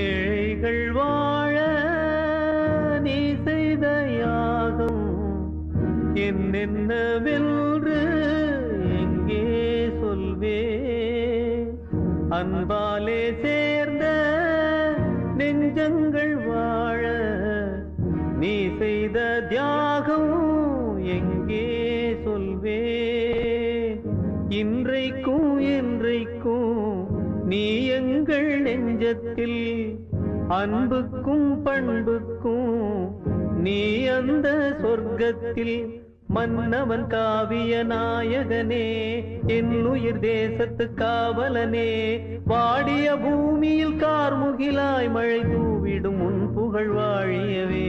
ஏழைகள் வாழ நீ செய்த யாகம் என்னென்னவென்று எங்கே சொல்வே? அன்பாலே சேர்ந்த நெஞ்சங்கள் வாழ நீ செய்த தியாகம் எங்கே சொல்வே? இன்றைக்கும் என்றைக்கும் நீ எங்கள் நெஞ்சத்தில் அன்புக்கும் பண்புக்கும் நீ அந்த சொர்க்கத்தில் மன்னவன் காவிய நாயகனே என் உயிர் தேசத்து காவலனே வாடிய பூமியில் கார்முகிலாய் மழை தூவிடும் உன் புகழ் வாழியவே.